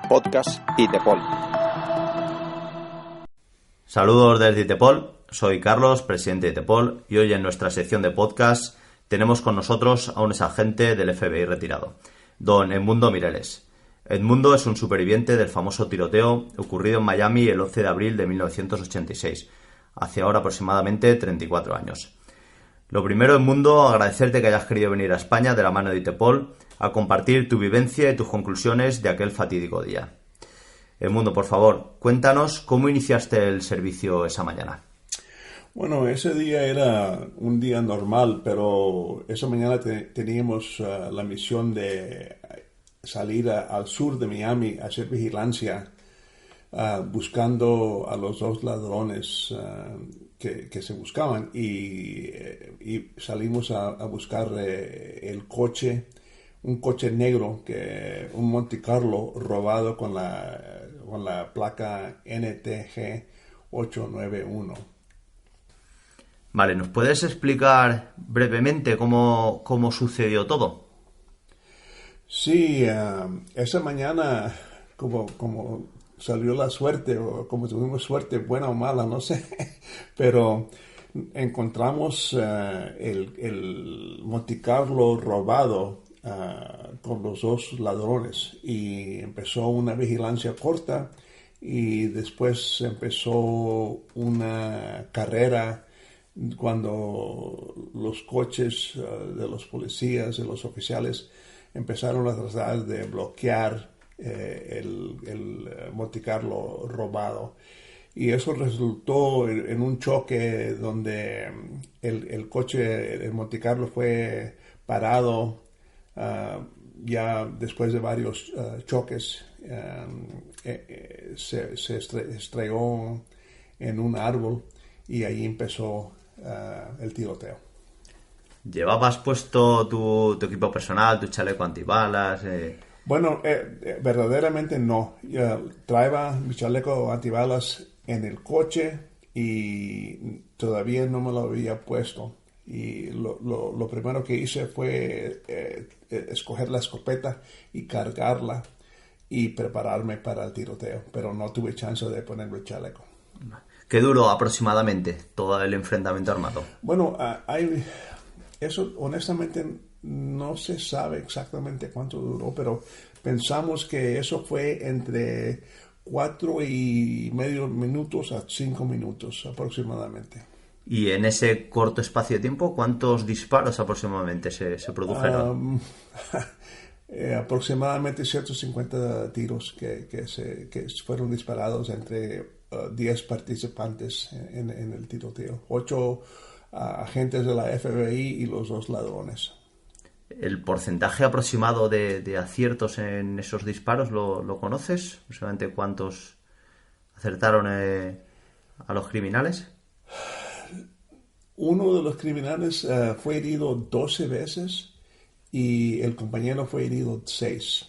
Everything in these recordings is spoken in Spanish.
Podcast ITEPOL. Saludos desde ITEPOL, soy Carlos, presidente de ITEPOL, y hoy en nuestra sección de podcast tenemos con nosotros a un exagente del FBI retirado, don Edmundo Mireles. Edmundo es un superviviente del famoso tiroteo ocurrido en Miami el 11 de abril de 1986, hace ahora aproximadamente 34 años. Lo primero, Edmundo, agradecerte que hayas querido venir a España de la mano de ITEPOL a compartir tu vivencia y tus conclusiones de aquel fatídico día. Edmundo, por favor, cuéntanos cómo iniciaste el servicio esa mañana. Bueno, ese día era un día normal, pero esa mañana teníamos la misión de salir al sur de Miami a hacer vigilancia, buscando a los dos ladrones que se buscaban, y salimos a buscar un coche negro, un Monte Carlo robado con la placa NTG 891. Vale, ¿nos puedes explicar brevemente cómo sucedió todo? Sí, esa mañana como salió la suerte, o como tuvimos suerte, buena o mala, no sé, pero encontramos el Monte Carlo robado con los dos ladrones, y empezó una vigilancia corta y después empezó una carrera cuando los coches de los policías, de los oficiales, empezaron a tratar de bloquear el Monte Carlo robado. Y eso resultó en un choque donde el coche, el Monte Carlo, fue parado ya después de varios choques. Se estrelló en un árbol y ahí empezó el tiroteo. ¿Llevabas puesto tu equipo personal, tu chaleco antibalas? Bueno, verdaderamente no. Traía mi chaleco antibalas en el coche y todavía no me lo había puesto. Y lo primero que hice fue escoger la escopeta y cargarla y prepararme para el tiroteo, pero no tuve chance de ponerme el chaleco. ¿Qué duró aproximadamente todo el enfrentamiento armado? Bueno, eso honestamente no se sabe exactamente cuánto duró, pero pensamos que eso fue entre 4.5 minutos a 5 minutos aproximadamente. Y en ese corto espacio de tiempo, ¿cuántos disparos aproximadamente se produjeron? Aproximadamente 150 tiros que fueron disparados entre 10 participantes en el tiroteo. 8 agentes de la FBI y los dos ladrones. ¿El porcentaje aproximado de aciertos en esos disparos lo conoces? ¿Solamente cuántos acertaron a los criminales? Uno de los criminales fue herido 12 veces y el compañero fue herido 6.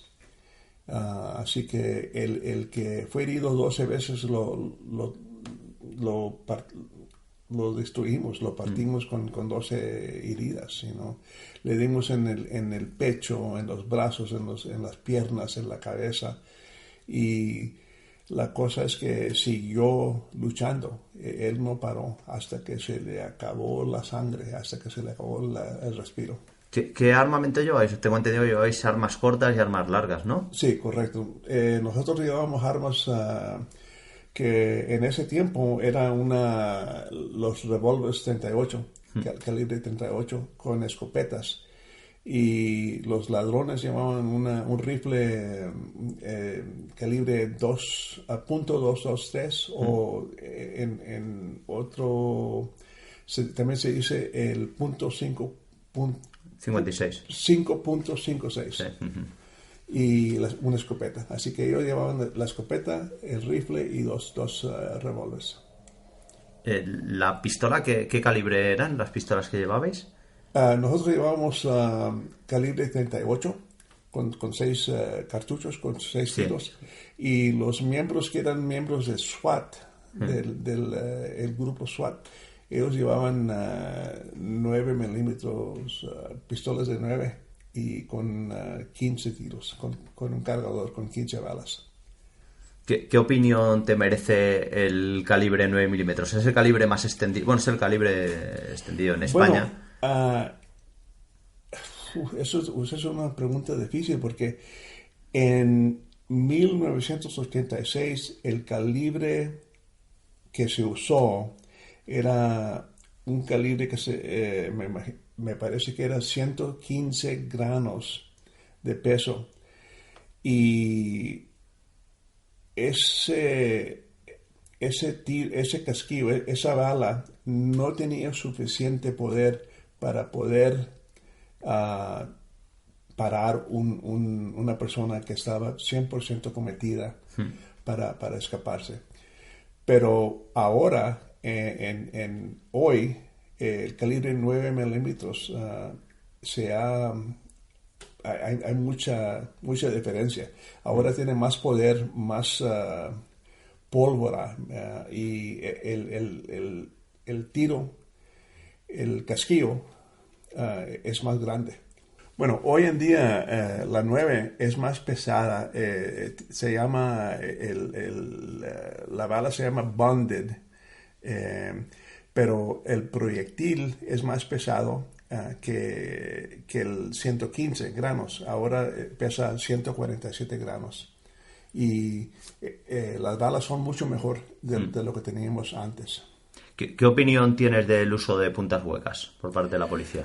Así que el que fue herido 12 veces lo destruimos, lo partimos con 12 heridas, ¿no? Le dimos en el pecho, en los brazos, en las piernas, en la cabeza, y la cosa es que siguió luchando. Él no paró hasta que se le acabó la sangre, hasta que se le acabó el respiro. ¿Qué armamento lleváis? Tengo entendido que lleváis armas cortas y armas largas, ¿no? Sí, correcto. Nosotros llevábamos armas que en ese tiempo eran los revólveres 38, calibre 38, con escopetas. Y los ladrones llevaban un rifle calibre .223 o en otro también se dice el .56. 5.56. Sí. Y una escopeta. Así que ellos llevaban la escopeta, el rifle y dos revólveres. ¿La pistola qué calibre eran las pistolas que llevabais? Nosotros llevábamos calibre 38 con 6 cartuchos, con 6 tiros. Y los miembros que eran miembros de SWAT, del grupo SWAT, ellos llevaban 9 milímetros, pistolas de 9 y con 15 tiros, con un cargador con 15 balas. ¿Qué opinión te merece el calibre 9 milímetros? ¿Es el calibre más extendido? Bueno, es el calibre extendido en España. Bueno, eso es una pregunta difícil porque en 1986 el calibre que se usó era un calibre que me parece que era 115 granos de peso. Y ese, ese casquillo, esa bala, no tenía suficiente poder para poder ah, parar una persona que estaba 100% cometida para escaparse. Pero ahora, hoy, el calibre 9 milímetros hay mucha diferencia. Ahora tiene más poder, más pólvora y el tiro, el casquillo es más grande. Bueno, hoy en día la 9 es más pesada. Se llama, la bala se llama bonded, pero el proyectil es más pesado que el 115 gramos. Ahora pesa 147 gramos. Y las balas son mucho mejor de lo que teníamos antes. ¿Qué opinión tienes del uso de puntas huecas por parte de la policía?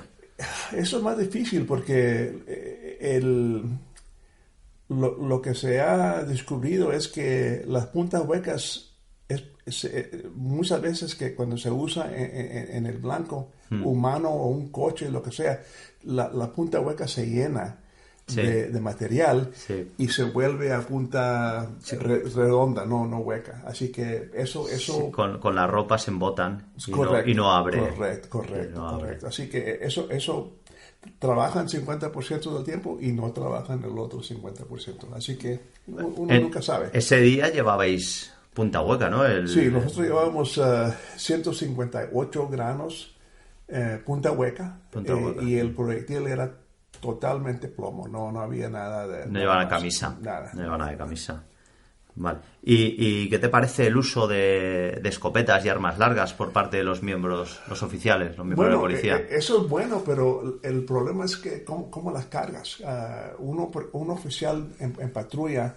Eso es más difícil porque lo que se ha descubrido es que las puntas huecas muchas veces que cuando se usa en el blanco humano o un coche, lo que sea, la punta hueca se llena de material y se vuelve a punta redonda, no hueca. Así que eso con la ropa se embotan y no abre. Correcto. Así que eso trabajan 50% del tiempo y no trabajan el otro 50%. Así que uno nunca sabe. Ese día llevabais punta hueca, ¿no? Sí, nosotros llevábamos 158 granos punta hueca. Y el proyectil era totalmente plomo, no había nada de... No llevaba camisa. Nada. No llevaba nada de camisa. Vale. ¿Y qué te parece el uso de escopetas y armas largas por parte de los miembros, los oficiales, los miembros de la policía? Eso es bueno, pero el problema es que cómo las cargas. Un oficial en patrulla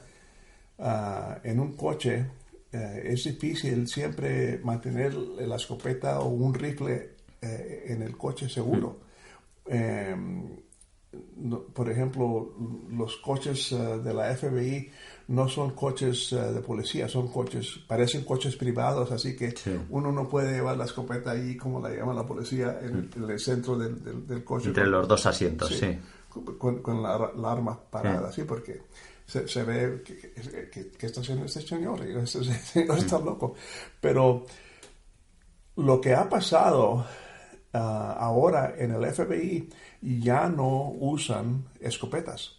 en un coche es difícil siempre mantener la escopeta o un rifle en el coche seguro. Por ejemplo, los coches de la FBI no son coches de policía, parecen coches privados, así que uno no puede llevar la escopeta ahí como la llama la policía en el centro del coche. Entre los dos asientos, sí. Con la arma parada, sí, porque se ve que está haciendo este señor, y este señor está loco. Pero lo que ha pasado ahora en el FBI ya no usan escopetas.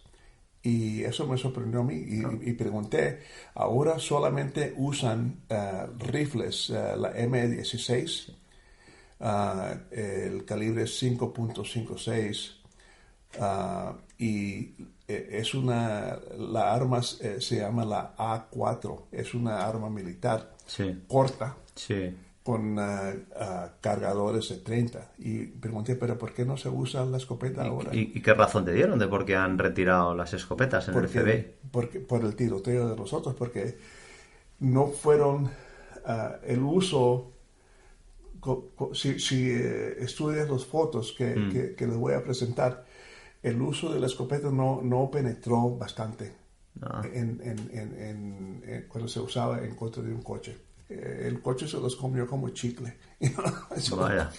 Y eso me sorprendió a mí y pregunté, ahora solamente usan rifles, la M16, el calibre 5.56 y la arma se llama la A4, es una arma militar corta. Sí. Con cargadores de 30. Y pregunté, ¿pero por qué no se usa la escopeta ahora? ¿Y qué razón te dieron de por qué han retirado las escopetas en el FBI? Por el tiroteo de nosotros, porque no fueron el uso. Si estudias las fotos que les voy a presentar, el uso de la escopeta no penetró bastante cuando se usaba en contra de un coche. El coche se los comió como chicle. Vaya.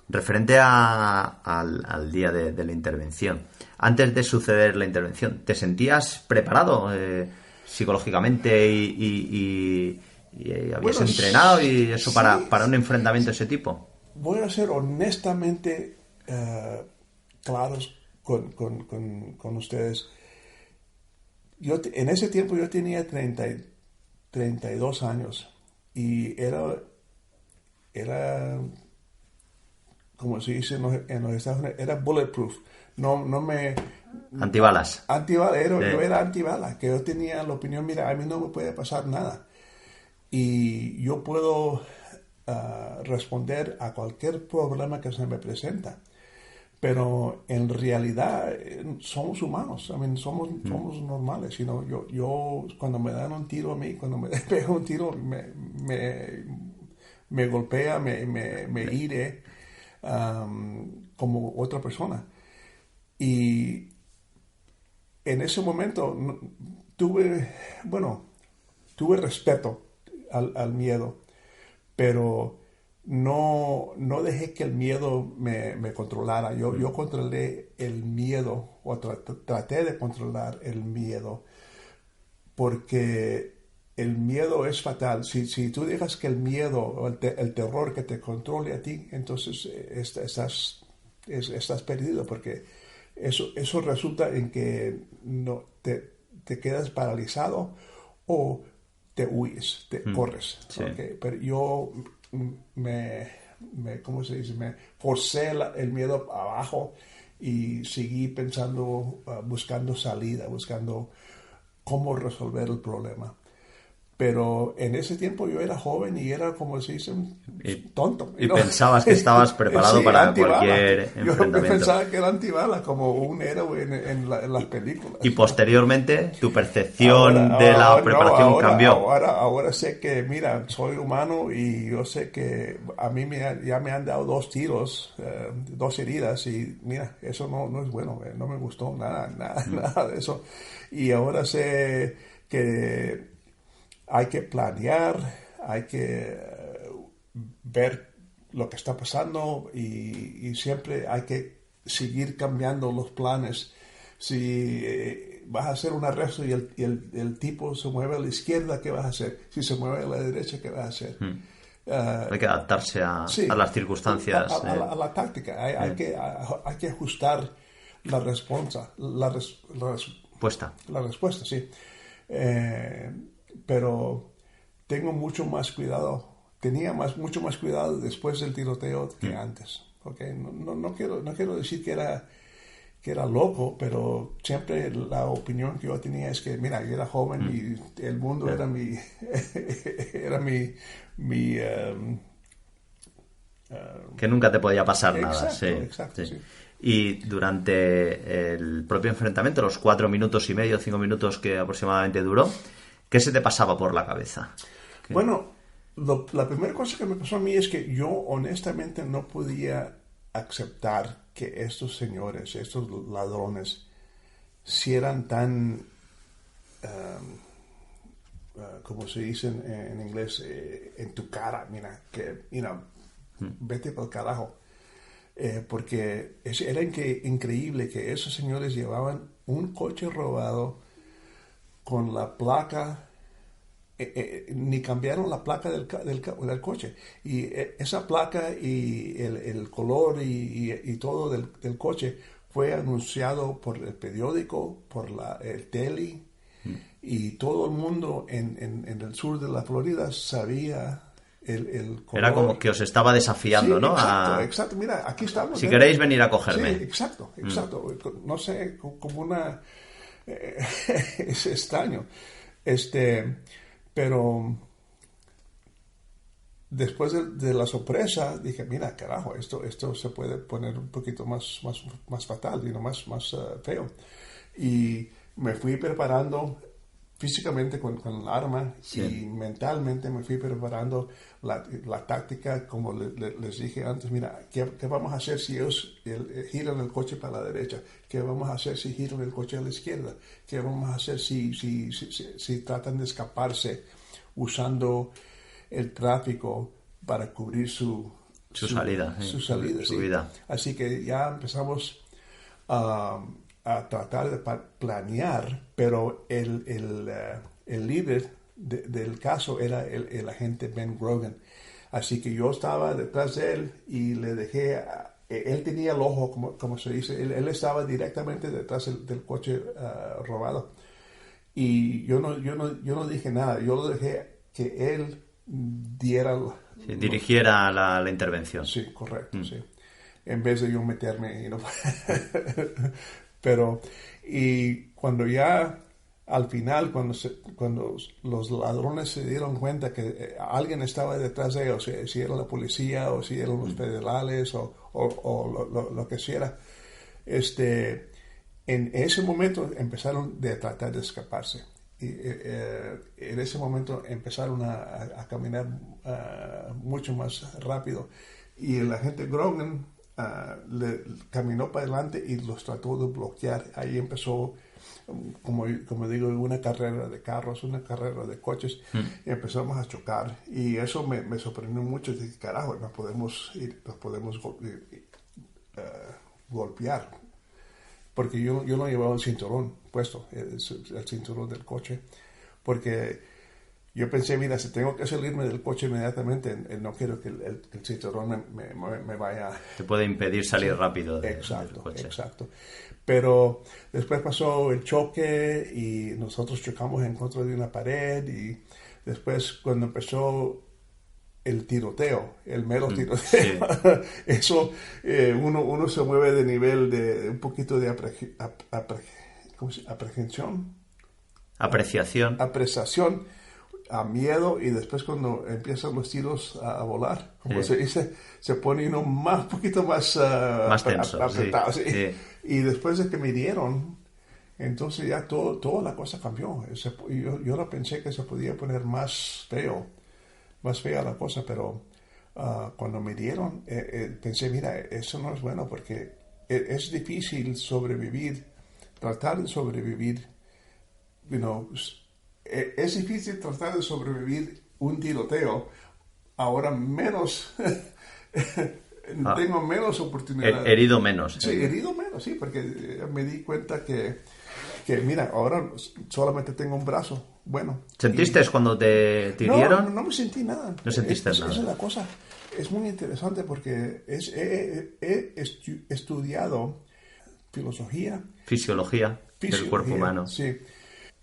Referente al día de la intervención, antes de suceder la intervención, ¿te sentías preparado psicológicamente y habías entrenado y eso para un enfrentamiento de ese tipo? Voy a ser honestamente claros con ustedes. En ese tiempo yo tenía 32 años y era como se dice en los Estados Unidos, era bulletproof. No me... Antibalas. Antibalas, yo era antibalas, que yo tenía la opinión, mira, a mí no me puede pasar nada. Y yo puedo responder a cualquier problema que se me presenta. Pero en realidad somos humanos, somos normales. Yo cuando me dan un tiro a mí, cuando me pego un tiro, me golpea, me hire como otra persona. Y en ese momento tuve respeto al miedo, pero no dejé que el miedo me controlara. Yo controlé el miedo, o traté de controlar el miedo, porque el miedo es fatal. Si tú dejas que el miedo o el terror que te controle a ti, entonces estás perdido, porque eso resulta en que no te quedas paralizado o te huyes, te corres. Sí. ¿Okay? Pero yo ¿cómo se dice? Me forcé el miedo abajo y seguí pensando, buscando salida, buscando cómo resolver el problema. Pero en ese tiempo yo era joven y era, como se dice, tonto. Y pensabas que estabas preparado sí, para antibala. cualquier Yo enfrentamiento. pensaba que era antibala, como un héroe en las películas. Y posteriormente, tu percepción de la preparación cambió. Ahora sé que, mira, soy humano y yo sé que a mí ya me han dado 2 tiros, 2 heridas, y mira, eso no es bueno, no me gustó nada de eso. Y ahora sé que hay que planear, hay que ver lo que está pasando y siempre hay que seguir cambiando los planes. Si vas a hacer un arresto y el tipo se mueve a la izquierda, ¿qué vas a hacer? Si se mueve a la derecha, ¿qué vas a hacer? Hay que adaptarse a las circunstancias. A la táctica. Hay que ajustar la respuesta. La respuesta, sí. Pero tengo mucho más cuidado. Tenía mucho más cuidado después del tiroteo que antes. ¿Okay? No quiero decir que era loco, pero siempre la opinión que yo tenía es que, mira, yo era joven y el mundo era mi que nunca te podía pasar nada. Exacto, sí. Y durante el propio enfrentamiento, los 4 minutos y medio, 5 minutos que aproximadamente duró, ¿qué se te pasaba por la cabeza? Bueno, la primera cosa que me pasó a mí es que yo honestamente no podía aceptar que estos señores, estos ladrones, si eran tan, como se dice en inglés, en tu cara, mira, que, vete por el carajo. Porque era increíble que esos señores llevaban un coche robado con la placa, ni cambiaron la placa del coche. Y esa placa y el color y todo del coche fue anunciado por el periódico, por el tele, y todo el mundo en el sur de la Florida sabía el color. Era como que os estaba desafiando, sí, ¿no? Exacto. Mira, aquí estamos. Si queréis venir a cogerme. Sí, exacto. No sé, como una... es extraño. Pero después de la sorpresa dije, mira, carajo, esto se puede poner un poquito más fatal, más feo. Y me fui preparando físicamente con el arma, y mentalmente me fui preparando la táctica, como les dije antes. Mira, ¿qué vamos a hacer si ellos giran el coche para la derecha? ¿Qué vamos a hacer si giran el coche a la izquierda? ¿Qué vamos a hacer si tratan de escaparse usando el tráfico para cubrir su salida? Su salida, su vida. Así que ya empezamos a tratar de planear, pero el líder del caso era el agente Ben Grogan. Así que yo estaba detrás de él y le dejé, él tenía el ojo, como se dice, él estaba directamente detrás del coche robado. Y yo no dije nada, yo lo dejé que él diera... dirigiera la intervención. Sí, correcto, sí. en vez de yo meterme. Pero, y cuando ya, al final, cuando los ladrones se dieron cuenta que alguien estaba detrás de ellos, si era la policía o si eran los federales o lo que sea, en ese momento empezaron a tratar de escaparse. Y en ese momento empezaron a caminar mucho más rápido. Y el agente Grogan caminó para adelante y los trató de bloquear. Ahí empezó, como digo, una carrera de carros, una carrera de coches. Y empezamos a chocar. Y eso me sorprendió mucho. Dije, carajo, nos podemos golpear. Porque yo no llevaba el cinturón puesto, el cinturón del coche. Porque yo pensé, mira, si tengo que salirme del coche inmediatamente, no quiero que el cinturón me vaya... Te puede impedir salir rápido del coche. Exacto. Pero después pasó el choque y nosotros chocamos en contra de una pared. Y después, cuando empezó el tiroteo, el mero tiroteo, sí. Eso, uno se mueve de nivel de un poquito de apreciación a miedo, y después cuando empiezan los tiros a volar, como se dice, se pone uno un poquito más tenso, apretado. Sí. Y después de que me dieron, entonces ya toda la cosa cambió. Yo no pensé que se podía poner más fea la cosa, pero cuando me dieron, pensé, mira, eso no es bueno, porque es difícil sobrevivir, tratar de sobrevivir, es difícil tratar de sobrevivir un tiroteo, ahora menos, tengo menos oportunidades. Herido menos. Sí, herido menos, sí, porque me di cuenta que mira, ahora solamente tengo un brazo. Bueno. ¿Sentiste cuando te hirieron? No me sentí nada. No sentiste nada. Esa es la cosa. Es muy interesante porque he estudiado fisiología del cuerpo humano. Sí.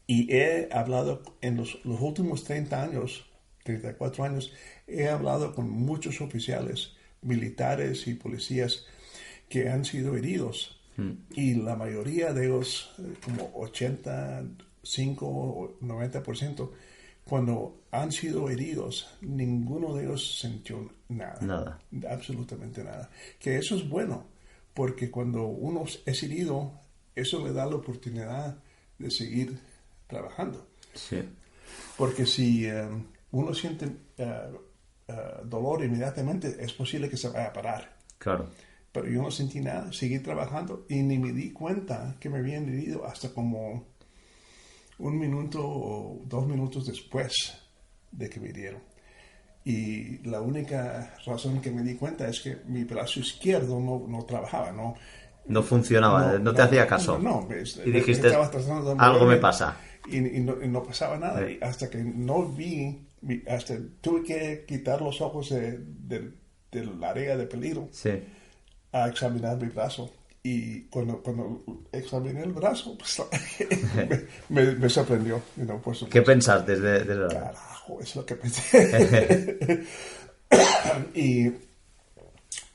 Y he hablado en los últimos 34 años, he hablado con muchos oficiales militares y policías que han sido heridos. Y la mayoría de ellos, como 85 o 90%, cuando han sido heridos, ninguno de ellos sintió nada. Absolutamente nada. Que eso es bueno, porque cuando uno es herido, eso le da la oportunidad de seguir trabajando. Sí. Porque si uno siente dolor inmediatamente, es posible que se vaya a parar. Claro. Pero yo no sentí nada, seguí trabajando y ni me di cuenta que me habían herido hasta como 1 minuto o 2 minutos después de que me hirieron. Y la única razón que me di cuenta es que mi brazo izquierdo no trabajaba, no funcionaba, no te hacía caso. Y dijiste, algo me pasa. Y no pasaba nada. Sí. Y hasta que no vi, hasta tuve que quitar los ojos del área de peligro. Sí. A examinar mi brazo. Y cuando examiné el brazo, pues, me sorprendió. ¿Qué pensaste desde Carajo, es lo que pensé. Y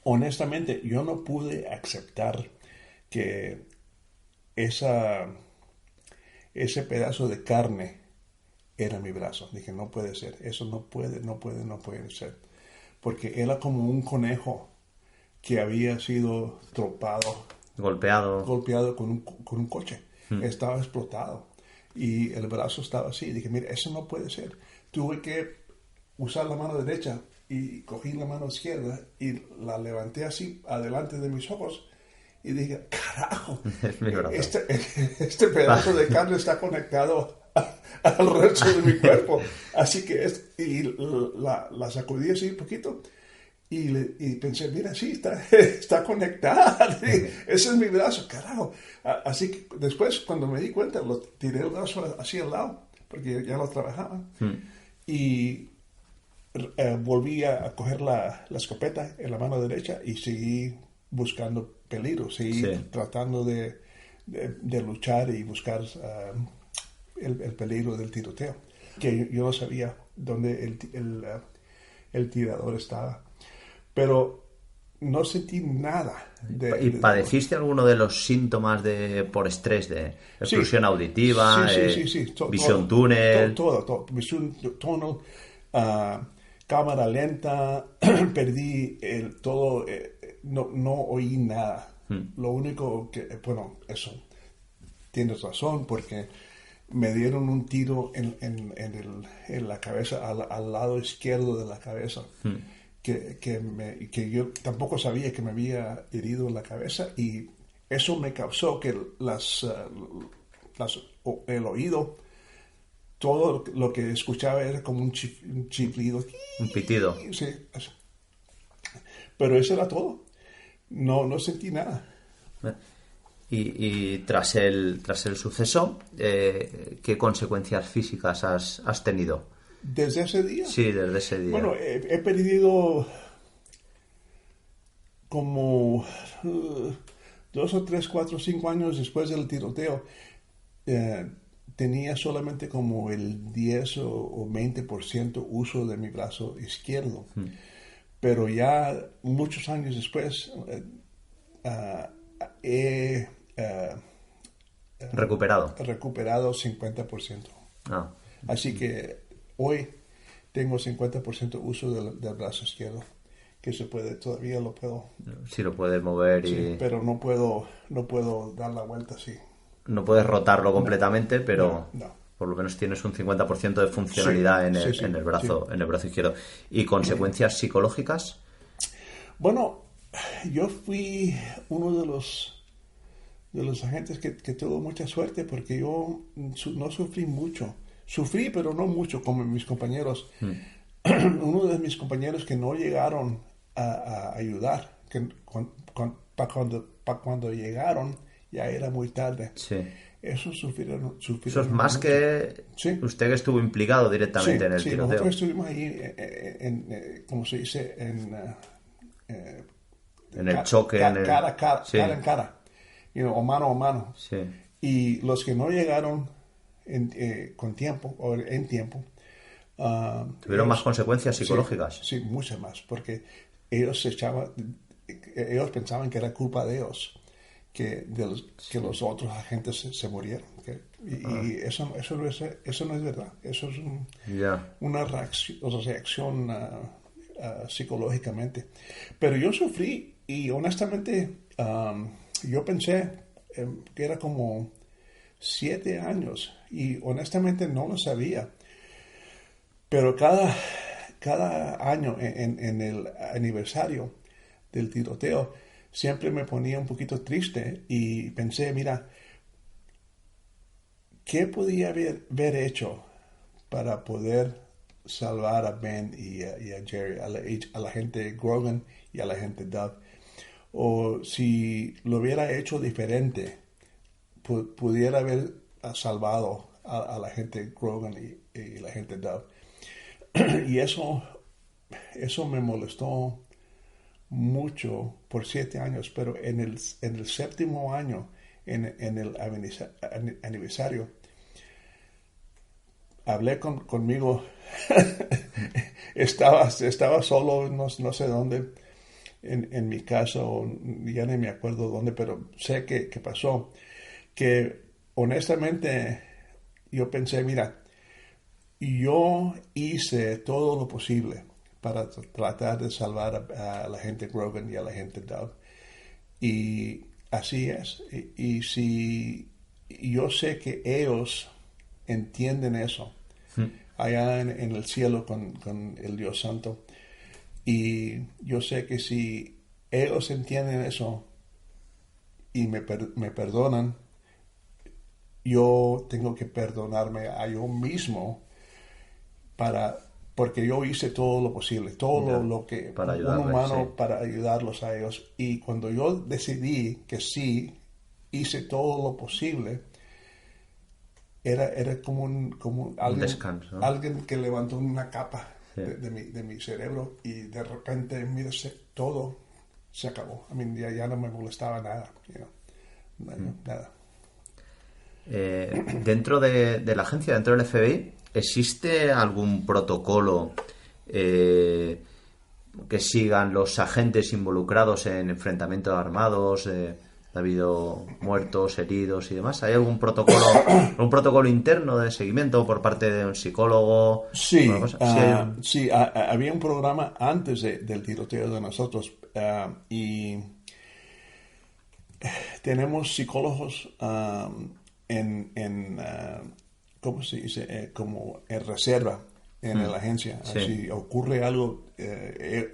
honestamente, yo no pude aceptar que ese pedazo de carne era mi brazo. Dije, no puede ser. Eso no puede ser. Porque era como un conejo que había sido golpeado con un coche. Estaba explotado y el brazo estaba así. Dije, mira, eso no puede ser. Tuve que usar la mano derecha y cogí la mano izquierda y la levanté así adelante de mis ojos y dije, carajo, este pedazo de carne está conectado al resto de mi cuerpo. Así que la sacudí así un poquito. Y pensé, mira, sí, está conectada. Ese es mi brazo, carajo. Así que después, cuando me di cuenta, lo tiré el brazo así al lado, porque ya lo trabajaba. Y volví a coger la escopeta en la mano derecha y seguí buscando peligro. Seguí tratando de luchar y buscar el peligro del tiroteo. Que yo no sabía dónde el tirador estaba. Pero no sentí nada. ¿Y padeciste alguno de los síntomas por estrés de exclusión auditiva, sí. visión túnel? Todo. Visión túnel, cámara lenta, perdí todo, no oí nada. Lo único que, bueno, eso, tienes razón, porque me dieron un tiro en la cabeza, al lado izquierdo de la cabeza. Que yo tampoco sabía que me había herido en la cabeza, y eso me causó que el oído, todo lo que escuchaba era como un chiflido. Un pitido. Sí, eso. Pero eso era todo. No sentí nada. Y tras el suceso, ¿qué consecuencias físicas has tenido? ¿Desde ese día? Sí, desde ese día. Bueno, he perdido como 2 o 3, 4, 5 años después del tiroteo. Tenía solamente como el 10 o 20% uso de mi brazo izquierdo. Pero ya muchos años después he recuperado 50%. Así que hoy tengo 50% uso del brazo izquierdo, que todavía lo puedo. Sí, lo puedes mover. Sí, pero no puedo dar la vuelta así. No puedes rotarlo completamente, pero no. Por lo menos tienes un 50% de funcionalidad en el brazo izquierdo. ¿Y consecuencias psicológicas? Bueno, yo fui uno de los agentes que tuvo mucha suerte, porque yo no sufrí mucho. Sufrí, pero no mucho, como mis compañeros. Uno de mis compañeros que no llegaron a ayudar, que para cuando llegaron ya era muy tarde. Sí. Eso sufrieron Eso es más mucho. que usted que estuvo implicado directamente en el tiroteo. Nosotros estuvimos ahí, como se dice, en el choque, cara en cara, o mano a mano. Sí. Y los que no llegaron en tiempo, ¿tuvieron más consecuencias psicológicas? Sí, muchas más, porque ellos pensaban que era culpa de ellos, que los otros agentes se murieron. Y eso no es verdad. Eso es una reacción psicológicamente. Pero yo sufrí, y honestamente yo pensé que era como 7 años, y honestamente no lo sabía. Pero cada año en el aniversario del tiroteo siempre me ponía un poquito triste, y pensé, mira, ¿qué podía haber hecho para poder salvar a Ben y a Jerry, a la gente Grogan y a la gente Dove? O si lo hubiera hecho diferente, pudiera haber salvado a la gente Grogan y la gente Dove. Y eso me molestó mucho por 7 años, pero en el 7º año, en el aniversario, hablé conmigo. estaba solo, no sé dónde, en mi casa, o ya ni me acuerdo dónde, pero sé que pasó, que honestamente yo pensé, mira, yo hice todo lo posible para tratar de salvar a la gente Grogan y a la gente Dove, y así es. Y si yo sé que ellos entienden eso allá en el cielo con el Dios Santo, y yo sé que si ellos entienden eso y me perdonan, yo tengo que perdonarme a yo mismo, porque yo hice todo lo posible, todo lo que un humano, para ayudarlos a ellos. Y cuando yo decidí que sí hice todo lo posible, era como alguien, un descanso, ¿no? Alguien que levantó una capa de mi cerebro, y de repente, mira, todo se acabó. Ya no me molestaba nada, nada. Dentro de la agencia, dentro del FBI, ¿existe algún protocolo que sigan los agentes involucrados en enfrentamientos armados? ¿Ha habido muertos, heridos y demás? ¿Hay algún protocolo interno de seguimiento por parte de un psicólogo? Sí, Sí, había un programa antes del tiroteo de nosotros y tenemos psicólogos ¿cómo se dice? Como en reserva en la agencia. Sí. Si ocurre algo,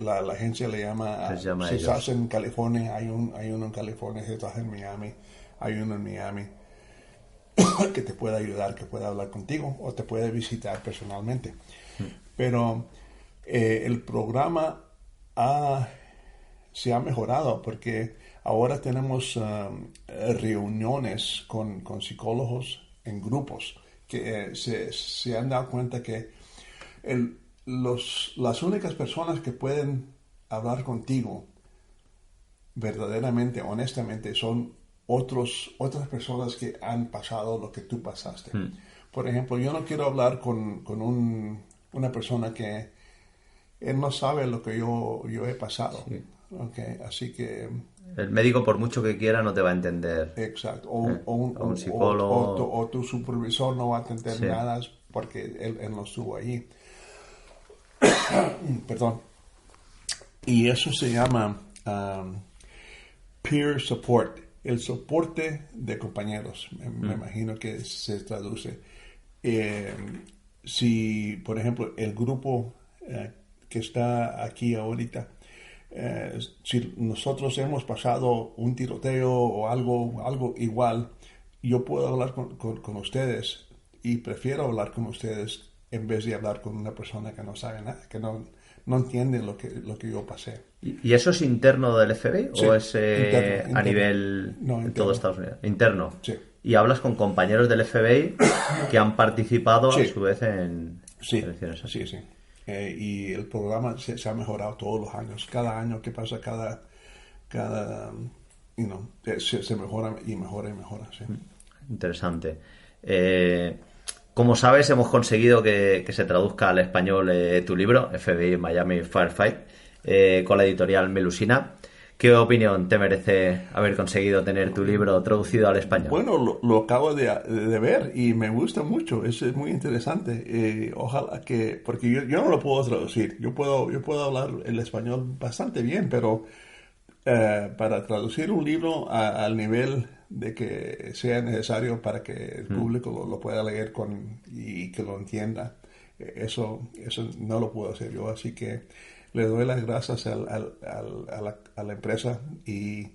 la agencia le llama, si estás en California, hay uno en California, si estás en Miami, hay uno en Miami que te puede ayudar, que puede hablar contigo o te puede visitar personalmente. Pero el programa se ha mejorado porque ahora tenemos reuniones con psicólogos en grupos que se han dado cuenta que las únicas personas que pueden hablar contigo verdaderamente, honestamente, son otras personas que han pasado lo que tú pasaste. Por ejemplo, yo no quiero hablar con una persona que él no sabe lo que yo he pasado. Sí. Okay, así que el médico, por mucho que quiera, no te va a entender. Exacto. O un psicólogo. O tu supervisor no va a entender nada porque él no estuvo ahí. Perdón. Y eso se llama peer support, el soporte de compañeros. Me imagino que se traduce. Si, por ejemplo, el grupo que está aquí ahorita, si nosotros hemos pasado un tiroteo o algo igual, yo puedo hablar con ustedes y prefiero hablar con ustedes en vez de hablar con una persona que no sabe nada, que no entiende lo que yo pasé. ¿Y eso es interno del FBI sí, o es interno. A nivel de todo Estados Unidos? Interno. Sí. Y hablas con compañeros del FBI que han participado a su vez en elecciones así. Sí. Y el programa se ha mejorado todos los años. Cada año que pasa, se mejora y mejora y mejora. Sí. Interesante. Como sabes, hemos conseguido que se traduzca al español tu libro, FBI Miami Firefight, con la editorial Melusina. ¿Qué opinión te merece haber conseguido tener tu libro traducido al español? Bueno, lo acabo de ver y me gusta mucho, es muy interesante. Ojalá porque yo no lo puedo traducir, yo puedo hablar el español bastante bien, pero para traducir un libro al nivel de que sea necesario para que el público lo pueda leer y que lo entienda, eso no lo puedo hacer yo, así que le doy las gracias a la empresa y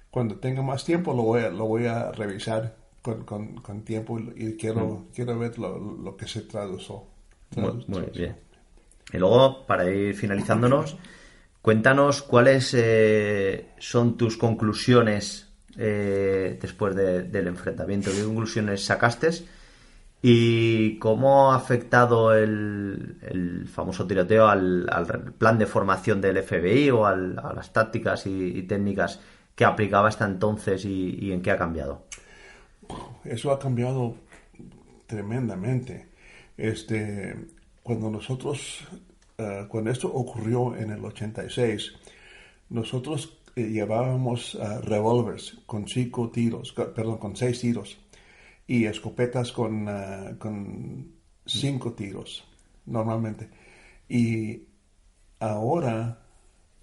cuando tenga más tiempo lo voy a revisar con tiempo y quiero ver lo que se tradujo. Muy bien. Y luego, para ir finalizándonos, cuéntanos cuáles son tus conclusiones después del enfrentamiento. ¿Qué conclusiones sacaste? ¿Y cómo ha afectado el famoso tiroteo al plan de formación del FBI o a las tácticas y técnicas que aplicaba hasta entonces y en qué ha cambiado? Eso ha cambiado tremendamente. Cuando esto ocurrió en el 86, nosotros llevábamos revólveres con 6 tiros. Y escopetas con 5 tiros, normalmente. Y ahora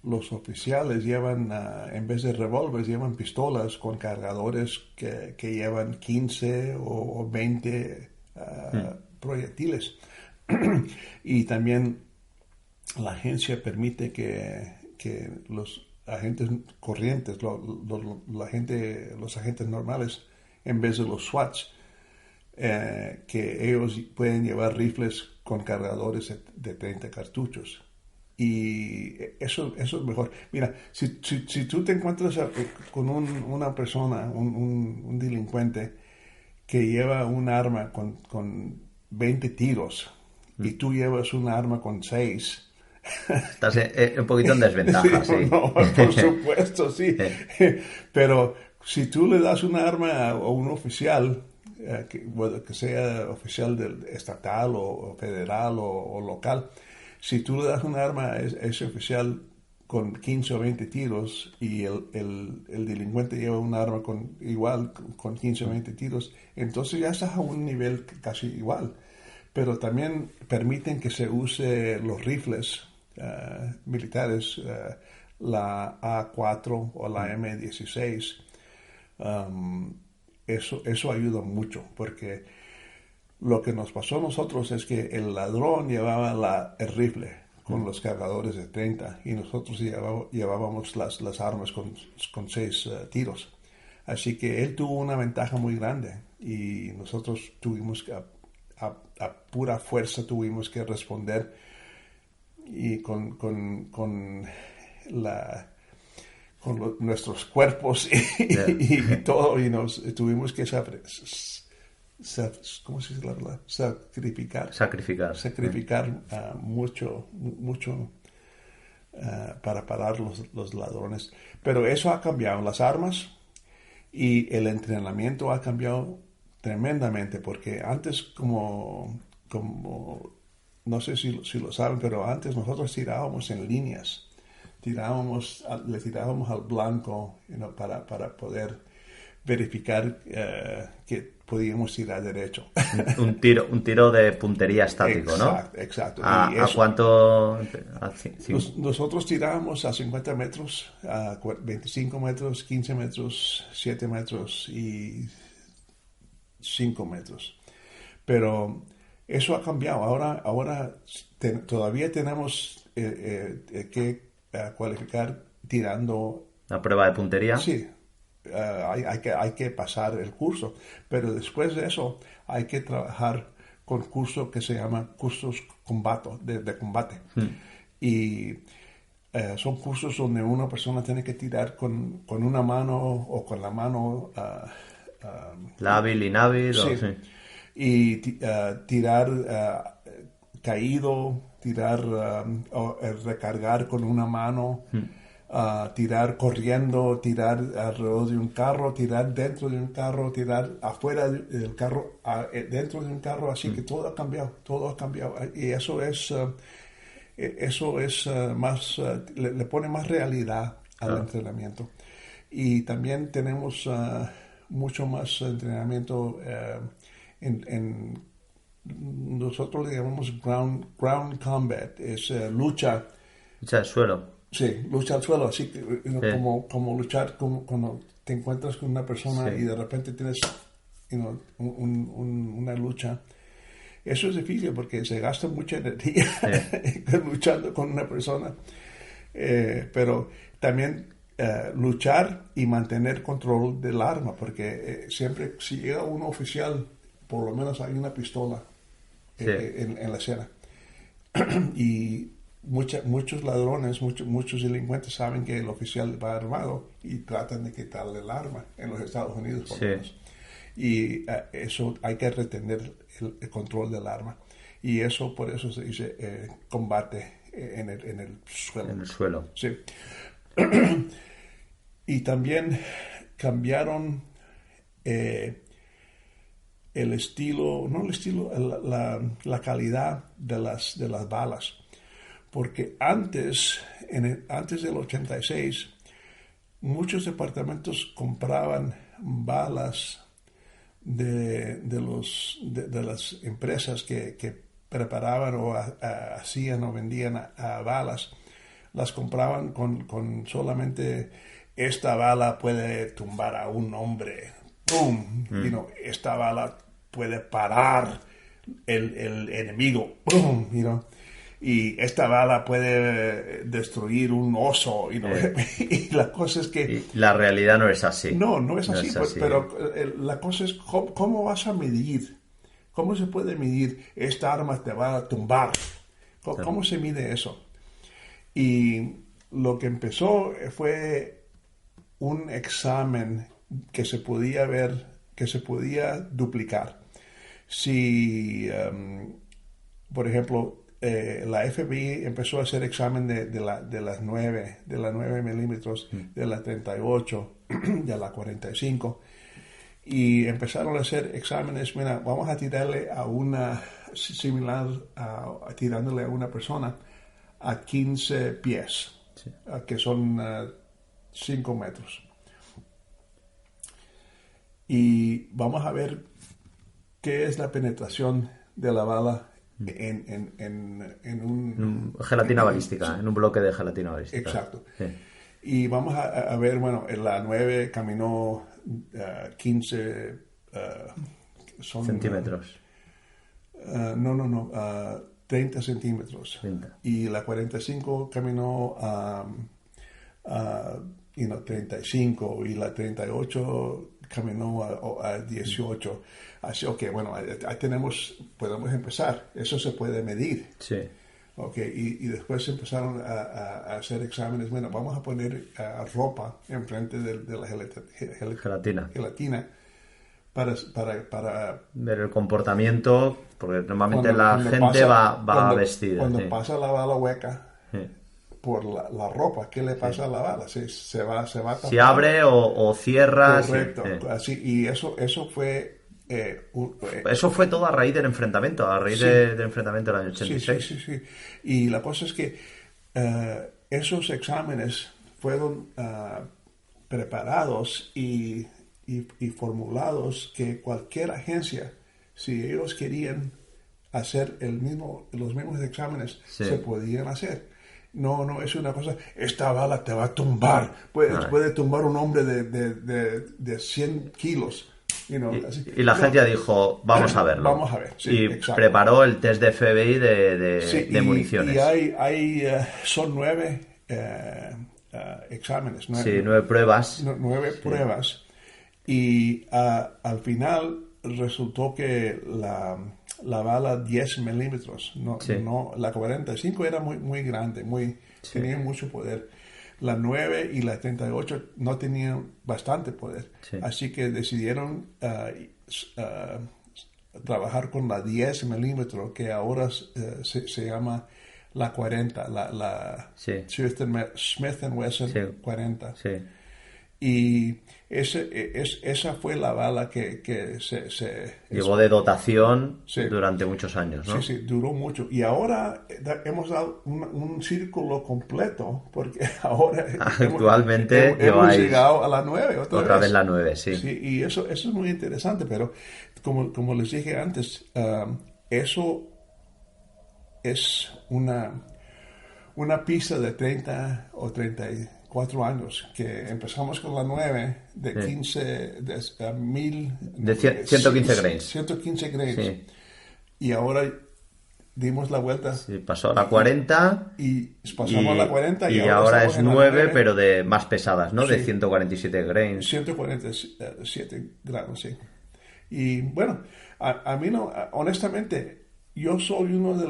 los oficiales llevan, en vez de revólveres, llevan pistolas con cargadores que llevan 15 o 20 proyectiles. Y también la agencia permite que los agentes corrientes, los agentes normales, en vez de los SWATs, que ellos pueden llevar rifles con cargadores de 30 cartuchos. Y eso es mejor. Mira, si tú te encuentras con una persona, un delincuente, que lleva un arma con 20 tiros y tú llevas un arma con 6... Estás un poquito en desventaja, sí. No, por supuesto, sí. Pero si tú le das un arma a un oficial, que sea oficial estatal o federal o local, si tú le das un arma a ese oficial con 15 o 20 tiros y el delincuente lleva un arma con 15 o 20 tiros, entonces ya estás a un nivel casi igual. Pero también permiten que se use los rifles militares, la A4 o la M16. Eso ayuda mucho, porque lo que nos pasó a nosotros es que el ladrón llevaba el rifle con los cargadores de 30 y nosotros llevábamos las armas con 6 tiros. Así que él tuvo una ventaja muy grande y nosotros tuvimos que, a pura fuerza, tuvimos que responder y con nuestros cuerpos y todo, y nos tuvimos que ¿cómo se dice la verdad? Sacrificar mucho para parar los ladrones. Pero eso ha cambiado, las armas y el entrenamiento ha cambiado tremendamente, porque antes como no sé si lo saben, pero antes nosotros tirábamos en líneas, le tirábamos al blanco, para poder verificar que podíamos tirar derecho. Un tiro de puntería estático, ¿no? Exacto. ¿A cuánto? Nosotros tirábamos a 50 metros, a 25 metros, 15 metros, 7 metros y 5 metros. Pero eso ha cambiado. Ahora todavía tenemos que cualificar tirando. ¿La prueba de puntería? Sí. Hay que pasar el curso, pero después de eso hay que trabajar con cursos que se llaman cursos de combate. Y son cursos donde una persona tiene que tirar con una mano o con la mano la hábil, inhábil. Sí. Sí. Y tirar caído, o recargar con una mano. Tirar corriendo, tirar alrededor de un carro, tirar dentro de un carro, tirar afuera del carro, dentro de un carro, así que todo ha cambiado. Y eso es más, le pone más realidad al entrenamiento. Y también tenemos mucho más entrenamiento nosotros le llamamos ground combat, es lucha. Lucha del suelo. Sí, lucha al suelo, así que como luchar cuando te encuentras con una persona y de repente tienes una lucha. Eso es difícil porque se gasta mucha energía luchando con una persona. Pero también luchar y mantener control del arma, porque siempre si llega un oficial, por lo menos hay una pistola en la escena. Y muchos ladrones, muchos delincuentes saben que el oficial va armado y tratan de quitarle el arma en los Estados Unidos, por lo menos. Y eso hay que retener el control del arma. Y por eso se dice combate en el suelo. En el suelo. Sí. Y también cambiaron la calidad de las balas. Porque antes del 86, muchos departamentos compraban balas de las empresas que preparaban o hacían o vendían balas. Las compraban con solamente esta bala puede tumbar a un hombre. ¡Pum! Esta bala puede parar el enemigo. ¡Pum! Y esta bala puede destruir un oso. Y la cosa es que... Y la realidad no es así. No es así. Pero la cosa es cómo vas a medir. ¿Cómo se puede medir? Esta arma te va a tumbar. ¿Cómo se mide eso? Y lo que empezó fue un examen que se podía ver, que se podía duplicar. Si, por ejemplo, la FBI empezó a hacer examen de las 9 milímetros, de la 38, de la 45, y empezaron a hacer exámenes. Mira, vamos a tirarle a una similar a tirándole a una persona a 15 pies, Sí. que son 5 metros. Y vamos a ver qué es la penetración de la bala en un... Gelatina balística, en un bloque de gelatina balística. Exacto. Sí. Y vamos a ver, bueno, la 9 caminó 15 son, Centímetros. 30 centímetros. 30. Y la 45 caminó 35 y la 38 caminó a 18. Así, ok, bueno, ahí podemos empezar. Eso se puede medir. Sí. Okay, y después empezaron a hacer exámenes. Bueno, vamos a poner ropa enfrente de la gelatina para ver el comportamiento, porque normalmente cuando gente va vestida. Cuando Sí. pasa la bala hueca Sí. por la ropa, ¿qué le pasa a la bala? Se va a tapar. Si abre o cierra. Correcto. Sí. Así, y eso fue... Eso fue todo a raíz del enfrentamiento, Sí. del enfrentamiento del año 86. Sí. Y la cosa es que esos exámenes fueron preparados y formulados que cualquier agencia, si ellos querían hacer los mismos exámenes, Sí. se podían hacer. No es una cosa, esta bala te va a tumbar, puede tumbar un hombre de 100 kilos. Así. Y la agencia dijo, vamos a verlo. Vamos a ver, sí, y exacto. preparó el test de FBI Sí, de municiones. Y son 9 exámenes. Sí, 9 pruebas. 9 pruebas. Y al final resultó que la bala 10 milímetros, la 45 era muy grande, tenía mucho poder. La 9 y la 38 no tenían bastante poder. Sí. Así que decidieron trabajar con la 10 milímetros, que ahora se llama la 40, la Sí. Smith & Wesson Sí. 40. Sí. Y esa fue la bala que se Llevó de dotación Sí. durante muchos años, ¿no? Sí, duró mucho. Y ahora hemos dado un círculo completo, porque ahora Actualmente hemos lleváis llegado a la 9 otra vez la 9, sí. Sí, y eso es muy interesante, pero como les dije antes, eso es una pista de 30 o 34 años, que empezamos con la 9 de Sí. 15, de 1000... De 115 grains. 115 grains. Sí. Y ahora dimos la vuelta. Sí, pasó a la 40 Y pasamos a la 40 y estamos ahora es en la 9, pero de más pesadas, ¿no? De Sí. 147 grains. 147 grados, sí. Y bueno, a mí no, honestamente, yo soy uno de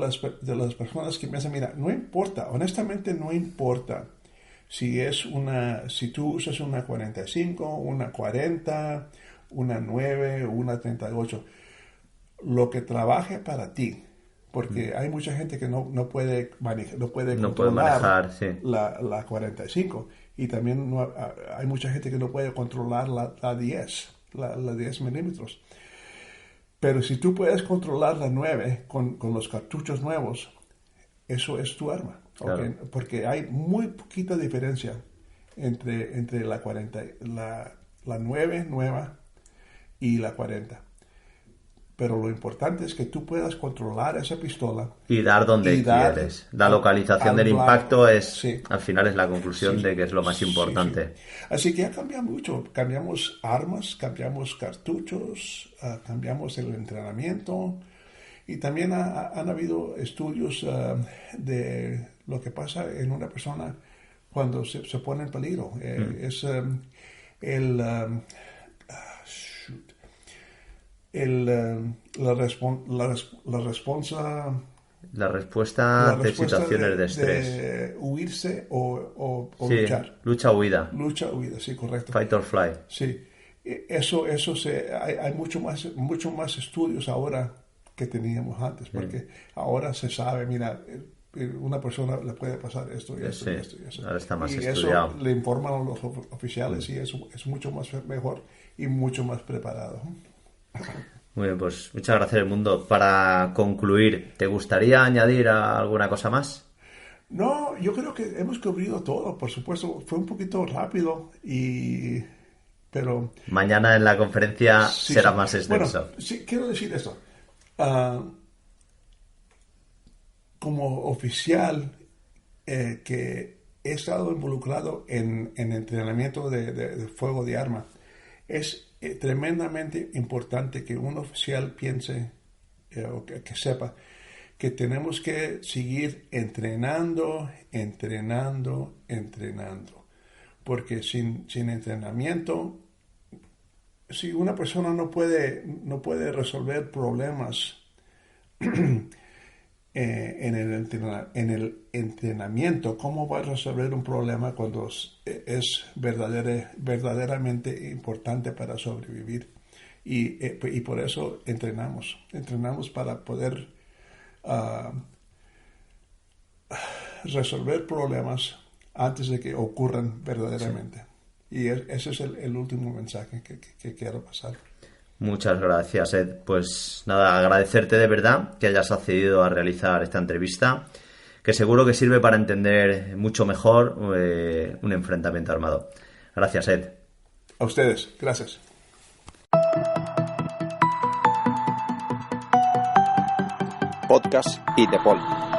las personas que piensan, mira, no importa, honestamente no importa si tú usas una 45, una 40, una 9 o una 38, lo que trabaje para ti, porque hay mucha gente que no puede manejar, sí. la 45, y también hay mucha gente que no puede controlar la 10, la 10 milímetros. Pero si tú puedes controlar la 9 con los cartuchos nuevos, eso es tu arma. Claro. ¿Okay? Porque hay muy poquita diferencia entre la 40, la 9 nueva y la 40. Pero lo importante es que tú puedas controlar esa pistola Y dar donde quieres. La localización del impacto Sí. al final es la conclusión de que es lo más importante. Sí. Así que ha cambiado mucho. Cambiamos armas, cambiamos cartuchos, cambiamos el entrenamiento. Y también han habido estudios de lo que pasa en una persona cuando se pone en peligro. Es La respuesta ante situaciones de estrés. De huirse o Sí, luchar. lucha-huida. Lucha-huida, sí, correcto. Fight or fly. Sí, hay mucho más estudios ahora que teníamos antes, porque ahora se sabe, mira, una persona le puede pasar esto y esto Sí, y esto y eso. ahora está más Y estudiado. eso le informan a los oficiales y eso es mucho más mejor y mucho más preparado. Muy bien, pues muchas gracias, Edmundo. Para concluir, ¿te gustaría añadir alguna cosa más? No, yo creo que hemos cubrido todo, por supuesto. Fue un poquito rápido pero Mañana en la conferencia sí, será sí. más Bueno, extenso. sí, quiero decir esto. Ah, como oficial que he estado involucrado en entrenamiento de fuego de arma, es tremendamente importante que un oficial piense o que sepa que tenemos que seguir entrenando, entrenando, entrenando. Porque sin entrenamiento, si una persona no puede resolver problemas en el entrenamiento, ¿cómo va a resolver un problema cuando es verdaderamente importante para sobrevivir? Y por eso entrenamos para poder uh, resolver problemas antes de que ocurran verdaderamente. Sí. Y ese es el último mensaje que quiero pasar. Muchas gracias, Ed. Pues nada, agradecerte de verdad que hayas accedido a realizar esta entrevista, que seguro que sirve para entender mucho mejor un enfrentamiento armado. Gracias, Ed. A ustedes, gracias. Podcast ITEPOL.